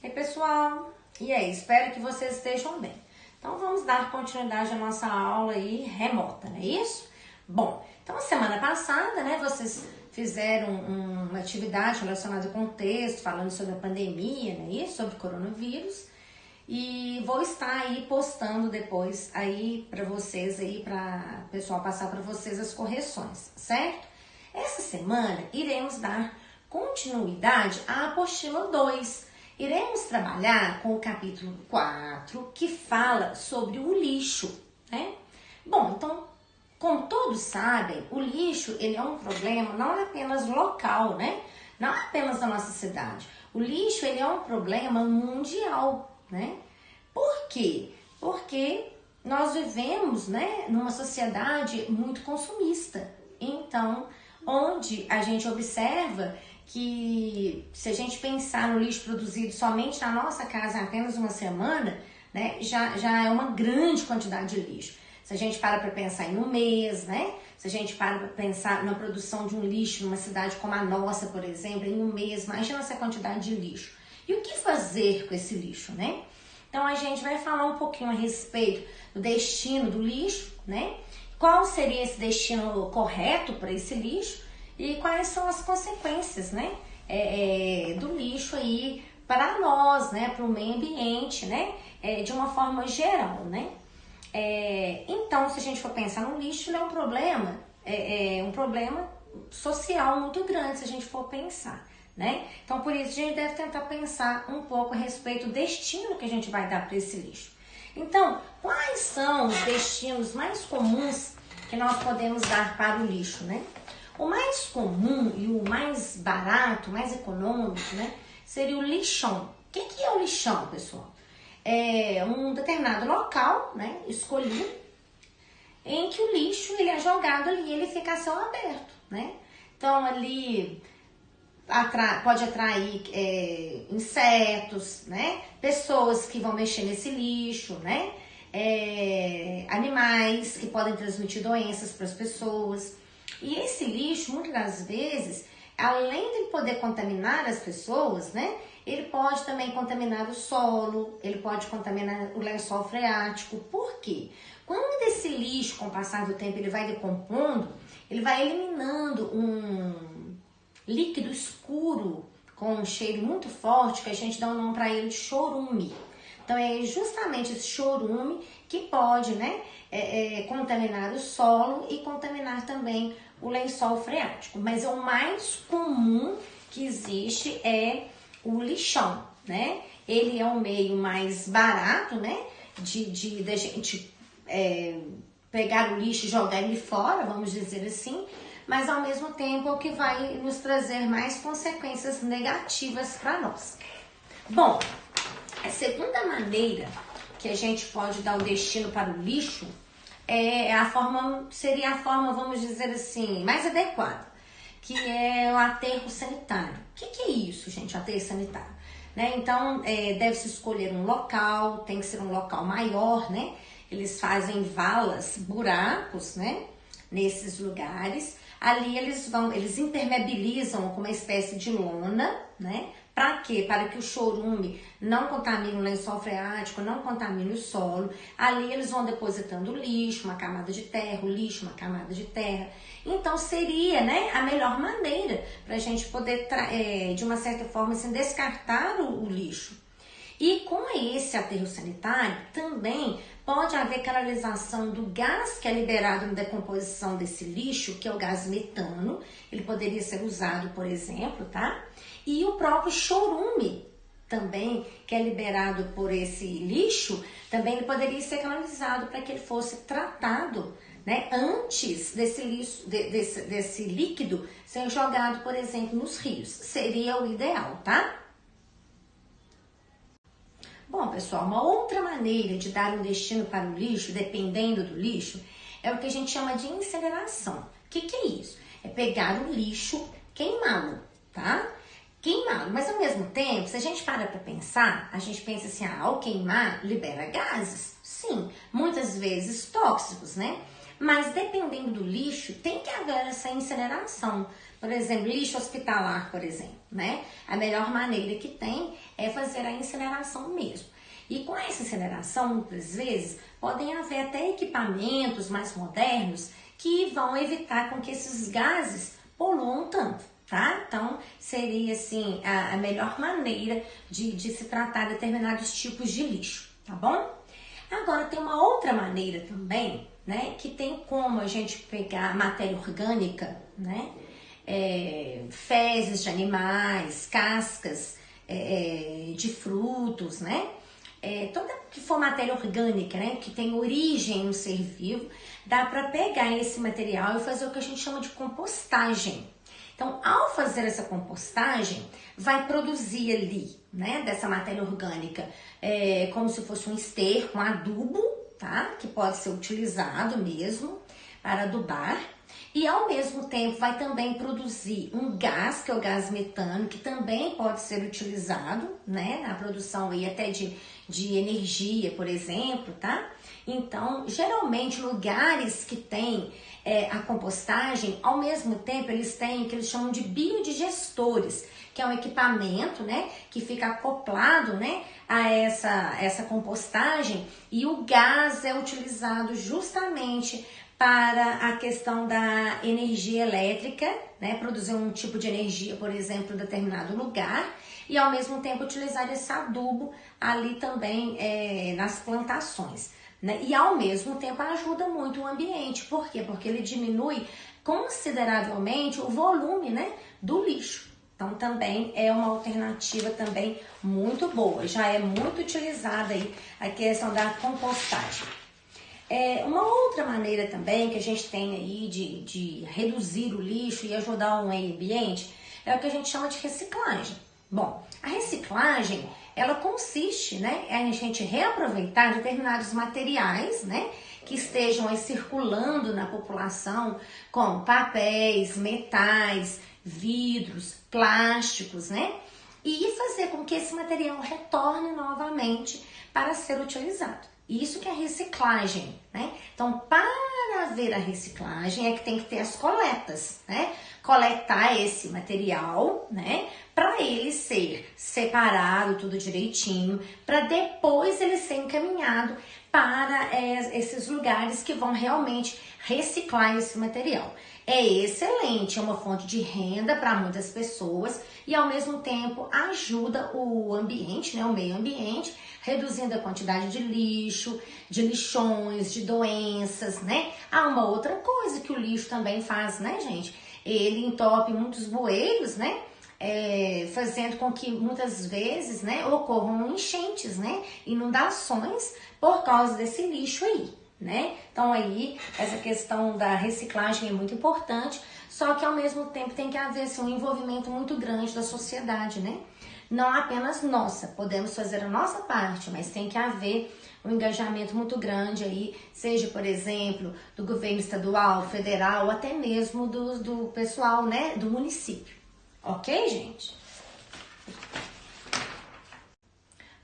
Ei, pessoal, e aí? Espero que vocês estejam bem. Então, vamos dar continuidade à nossa aula aí remota, não é isso? Bom, então, semana passada, né, vocês fizeram uma atividade relacionada com o texto, falando sobre a pandemia, não é isso? Sobre o coronavírus. E vou estar aí postando depois aí para vocês, aí para o pessoal passar para vocês as correções, certo? Essa semana iremos dar continuidade à apostila 2. Iremos trabalhar com o capítulo 4, que fala sobre o lixo, né? Bom, então, como todos sabem, o lixo ele é um problema não apenas local, né? Não apenas da nossa cidade. O lixo ele é um problema mundial, né? Por quê? Porque nós vivemos, né, numa sociedade muito consumista. Então, onde a gente observa que se a gente pensar no lixo produzido somente na nossa casa em apenas uma semana, né, já é uma grande quantidade de lixo. Se a gente para pensar em um mês, né, se a gente para pensar na produção de um lixo numa cidade como a nossa, por exemplo, em um mês, imagina essa quantidade de lixo. E o que fazer com esse lixo, né? Então, a gente vai falar um pouquinho a respeito do destino do lixo, né? Qual seria esse destino correto para esse lixo e quais são as consequências, né? Do lixo aí para nós, né? Para o meio ambiente, né? De uma forma geral, né? Então, se a gente for pensar no lixo, ele é um problema social muito grande, se a gente for pensar, né? Então, por isso, a gente deve tentar pensar um pouco a respeito do destino que a gente vai dar para esse lixo. Então, quais são os destinos mais comuns que nós podemos dar para o lixo, né? O mais comum e o mais barato, mais econômico, né, seria o lixão. O que é o lixão, pessoal? É um determinado local, né, escolhido, em que o lixo ele é jogado ali e ele fica a céu aberto, né? Então, ali pode atrair insetos, né? Pessoas que vão mexer nesse lixo, né? Animais que podem transmitir doenças para as pessoas. E esse lixo, muitas das vezes, além de poder contaminar as pessoas, né? Ele pode também contaminar o solo, ele pode contaminar o lençol freático. Por quê? Quando esse lixo, com o passar do tempo, ele vai decompondo, ele vai eliminando um líquido escuro com um cheiro muito forte, que a gente dá um nome para ele de chorume. Então, é justamente esse chorume que pode, né, contaminar o solo e contaminar também o lençol freático. Mas o mais comum que existe é o lixão, né? Ele é um meio mais barato, né, da gente pegar o lixo e jogar ele fora, vamos dizer assim, mas ao mesmo tempo é o que vai nos trazer mais consequências negativas para nós. Bom, a segunda maneira que a gente pode dar o destino para o lixo seria a forma, vamos dizer assim, mais adequada, que é o aterro sanitário. O que é isso, gente, aterro sanitário? Né? Então, deve-se escolher um local, tem que ser um local maior, né? Eles fazem valas, buracos, né? Nesses lugares. Ali eles impermeabilizam com uma espécie de lona, né? Para quê? Para que o chorume não contamine o lençol freático, não contamine o solo. Ali eles vão depositando lixo, uma camada de terra, o lixo, uma camada de terra. Então seria, né, a melhor maneira para a gente poder, de uma certa forma, assim, descartar o lixo. E com esse aterro sanitário também pode haver canalização do gás que é liberado na decomposição desse lixo, que é o gás metano. Ele poderia ser usado, por exemplo, tá? E o próprio chorume também, que é liberado por esse lixo, também ele poderia ser canalizado para que ele fosse tratado, né, antes desse lixo, desse líquido ser jogado, por exemplo, nos rios. Seria o ideal, tá? Bom, pessoal, uma outra maneira de dar um destino para o lixo, dependendo do lixo, é o que a gente chama de incineração. O que é isso? É pegar o lixo, queimá-lo, tá? Queimá-lo, mas ao mesmo tempo, se a gente para pensar, a gente pensa assim, ao queimar, libera gases. Sim, muitas vezes tóxicos, né? Mas dependendo do lixo, tem que haver essa incineração. Por exemplo, lixo hospitalar, por exemplo, né? A melhor maneira que tem é fazer a incineração mesmo. E com essa incineração, muitas vezes, podem haver até equipamentos mais modernos que vão evitar com que esses gases poluam tanto, tá? Então, seria, assim, a melhor maneira de se tratar determinados tipos de lixo, tá bom? Agora, tem uma outra maneira também, né? Que tem como a gente pegar matéria orgânica, né? Fezes de animais, cascas de frutos, né? Toda que for matéria orgânica, né, que tem origem no ser vivo, dá para pegar esse material e fazer o que a gente chama de compostagem. Então, ao fazer essa compostagem, vai produzir ali, né, dessa matéria orgânica, como se fosse um esterco, um adubo, tá? Que pode ser utilizado mesmo para adubar. E ao mesmo tempo vai também produzir um gás, que é o gás metano, que também pode ser utilizado, né, na produção aí até de energia, por exemplo, tá? Então, geralmente, lugares que tem a compostagem, ao mesmo tempo, eles têm o que eles chamam de biodigestores, que é um equipamento, né, que fica acoplado, né, a essa compostagem, e o gás é utilizado justamente para a questão da energia elétrica, né, produzir um tipo de energia, por exemplo, em determinado lugar, e ao mesmo tempo utilizar esse adubo ali também nas plantações, né? E ao mesmo tempo ajuda muito o ambiente. Por quê? Porque ele diminui consideravelmente o volume, né, do lixo. Então também é uma alternativa também muito boa, já é muito utilizada aí a questão da compostagem. Uma outra maneira também que a gente tem aí de reduzir o lixo e ajudar o meio ambiente é o que a gente chama de reciclagem. Bom, a reciclagem, ela consiste, né, em a gente reaproveitar determinados materiais, né, que estejam aí circulando na população, como papéis, metais, vidros, plásticos, né, e fazer com que esse material retorne novamente para ser utilizado. Isso que é reciclagem, né? Então, para haver a reciclagem é que tem que ter as coletas, né? Coletar esse material, né? Para ele ser separado tudo direitinho, para depois ele ser encaminhado para esses lugares que vão realmente reciclar esse material. É excelente, é uma fonte de renda para muitas pessoas e ao mesmo tempo ajuda o ambiente, né? O meio ambiente, reduzindo a quantidade de lixo, de lixões, de doenças, né? Há uma outra coisa que o lixo também faz, né, gente? Ele entope muitos bueiros, né? Fazendo com que muitas vezes, né, ocorram enchentes, né? Inundações por causa desse lixo aí, né? Então aí, essa questão da reciclagem é muito importante, só que ao mesmo tempo tem que haver assim, um envolvimento muito grande da sociedade, né? Não apenas nossa, podemos fazer a nossa parte, mas tem que haver um engajamento muito grande aí, seja, por exemplo, do governo estadual, federal, ou até mesmo do pessoal, né, do município. Ok, gente?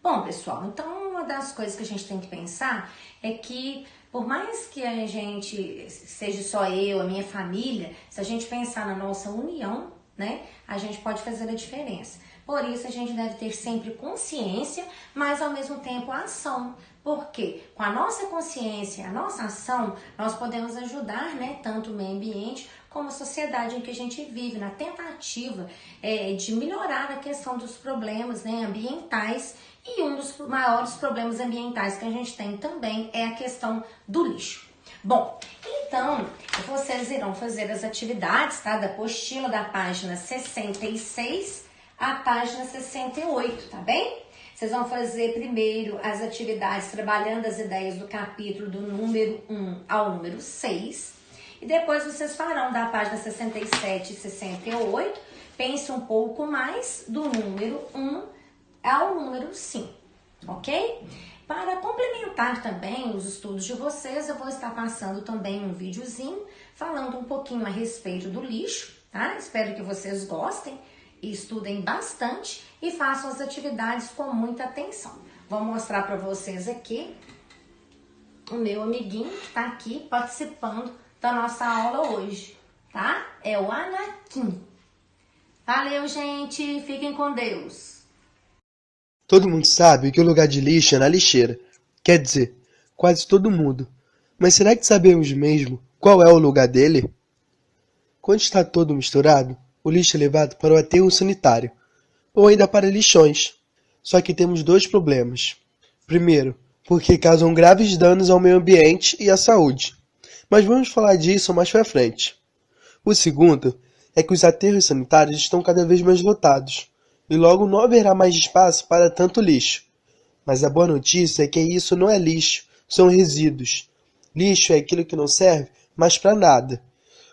Bom, pessoal, então uma das coisas que a gente tem que pensar é que, por mais que a gente, seja só eu, a minha família, se a gente pensar na nossa união, né, a gente pode fazer a diferença. Por isso, a gente deve ter sempre consciência, mas ao mesmo tempo a ação. Porque com a nossa consciência, a nossa ação, nós podemos ajudar, né, tanto o meio ambiente como a sociedade em que a gente vive, na tentativa de melhorar a questão dos problemas, né, ambientais. E um dos maiores problemas ambientais que a gente tem também é a questão do lixo. Bom, então, vocês irão fazer as atividades, tá, da apostila da página 66 à página 68, tá bem? Vocês vão fazer primeiro as atividades trabalhando as ideias do capítulo do número 1 ao número 6. E depois vocês farão da página 67 e 68, pense um pouco mais do número 1 ao número 5, ok? Para complementar também os estudos de vocês, eu vou estar passando também um videozinho falando um pouquinho a respeito do lixo, tá? Espero que vocês gostem e estudem bastante e façam as atividades com muita atenção. Vou mostrar para vocês aqui o meu amiguinho que está aqui participando da nossa aula hoje, tá? É o Anakin. Valeu, gente. Fiquem com Deus. Todo mundo sabe que o lugar de lixo é na lixeira. Quer dizer, quase todo mundo. Mas será que sabemos mesmo qual é o lugar dele? Quando está todo misturado, o lixo é levado para o aterro sanitário, ou ainda para lixões. Só que temos dois problemas. Primeiro, porque causam graves danos ao meio ambiente e à saúde. Mas vamos falar disso mais pra frente. O segundo é que os aterros sanitários estão cada vez mais lotados, e logo não haverá mais espaço para tanto lixo. Mas a boa notícia é que isso não é lixo, são resíduos. Lixo é aquilo que não serve mais para nada.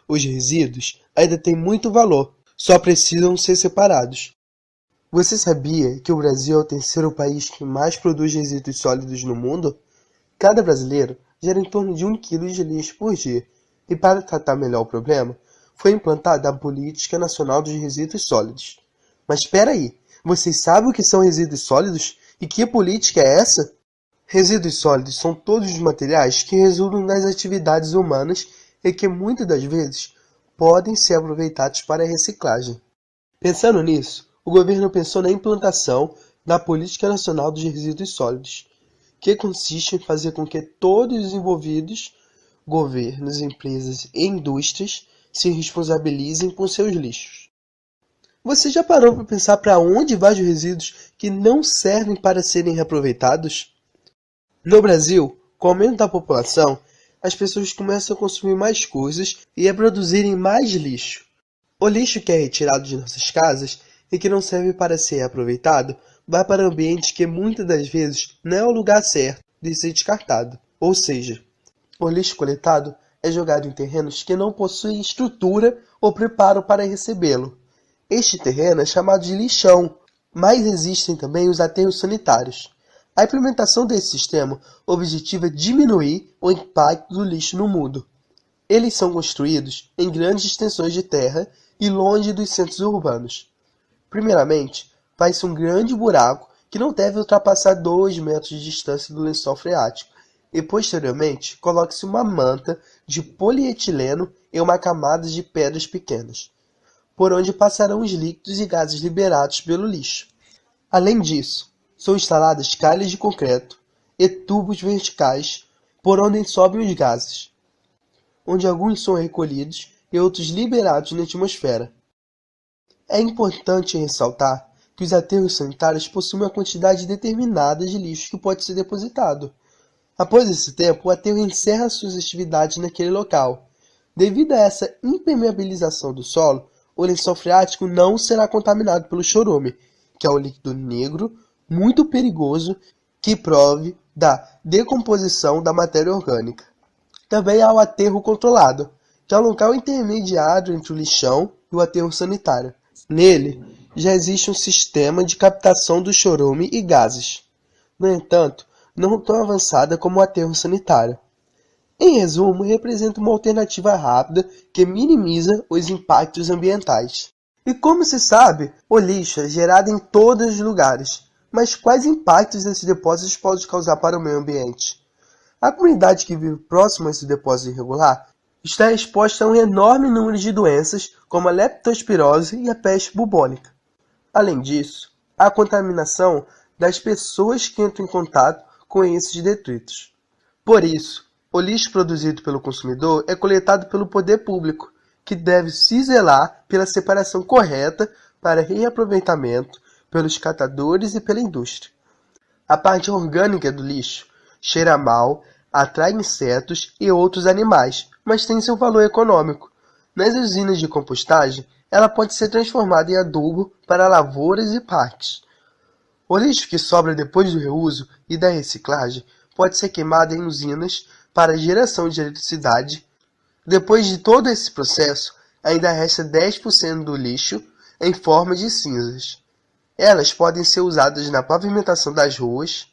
Os resíduos ainda têm muito valor, só precisam ser separados. Você sabia que o Brasil é o terceiro país que mais produz resíduos sólidos no mundo? Cada brasileiro gera em torno de 1 quilo de lixo por dia. E para tratar melhor o problema, foi implantada a Política Nacional dos Resíduos Sólidos. Mas espera aí, vocês sabem o que são resíduos sólidos? E que política é essa? Resíduos sólidos são todos os materiais que resultam das atividades humanas e que muitas das vezes podem ser aproveitados para a reciclagem. Pensando nisso, o governo pensou na implantação da Política Nacional dos Resíduos Sólidos, que consiste em fazer com que todos os envolvidos, governos, empresas e indústrias, se responsabilizem com seus lixos. Você já parou para pensar para onde vão os resíduos que não servem para serem reaproveitados? No Brasil, com o aumento da população, as pessoas começam a consumir mais coisas e a produzirem mais lixo. O lixo que é retirado de nossas casas e que não serve para ser aproveitado vai para ambientes que muitas das vezes não é o lugar certo de ser descartado. Ou seja, o lixo coletado é jogado em terrenos que não possuem estrutura ou preparo para recebê-lo. Este terreno é chamado de lixão, mas existem também os aterros sanitários. A implementação desse sistema objetiva diminuir o impacto do lixo no mundo. Eles são construídos em grandes extensões de terra e longe dos centros urbanos. Primeiramente, faz-se um grande buraco que não deve ultrapassar 2 metros de distância do lençol freático e, posteriormente, coloca-se uma manta de polietileno e uma camada de pedras pequenas, por onde passarão os líquidos e gases liberados pelo lixo. Além disso, são instaladas calhas de concreto e tubos verticais por onde sobem os gases, onde alguns são recolhidos e outros liberados na atmosfera. É importante ressaltar que os aterros sanitários possuem uma quantidade determinada de lixo que pode ser depositado. Após esse tempo, o aterro encerra suas atividades naquele local. Devido a essa impermeabilização do solo, o lençol freático não será contaminado pelo chorume, que é um líquido negro muito perigoso que prove da decomposição da matéria orgânica. Também há o aterro controlado, que é um local intermediário entre o lixão e o aterro sanitário. Nele, já existe um sistema de captação do chorume e gases. No entanto, não tão avançada como o aterro sanitário. Em resumo, representa uma alternativa rápida que minimiza os impactos ambientais. E como se sabe, o lixo é gerado em todos os lugares. Mas quais impactos esses depósitos podem causar para o meio ambiente? A comunidade que vive próximo a esse depósito irregular está exposta a um enorme número de doenças, como a leptospirose e a peste bubônica. Além disso, há a contaminação das pessoas que entram em contato com esses detritos. Por isso, o lixo produzido pelo consumidor é coletado pelo poder público, que deve se zelar pela separação correta para reaproveitamento pelos catadores e pela indústria. A parte orgânica do lixo cheira mal, atrai insetos e outros animais, mas tem seu valor econômico. Nas usinas de compostagem, ela pode ser transformada em adubo para lavouras e parques. O lixo que sobra depois do reuso e da reciclagem pode ser queimado em usinas para geração de eletricidade. Depois de todo esse processo, ainda resta 10% do lixo em forma de cinzas. Elas podem ser usadas na pavimentação das ruas.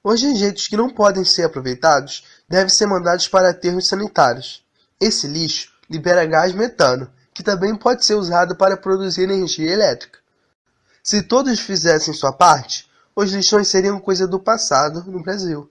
Os rejeitos que não podem ser aproveitados devem ser mandados para aterros sanitários. Esse lixo libera gás metano, que também pode ser usado para produzir energia elétrica. Se todos fizessem sua parte, os lixões seriam coisa do passado no Brasil.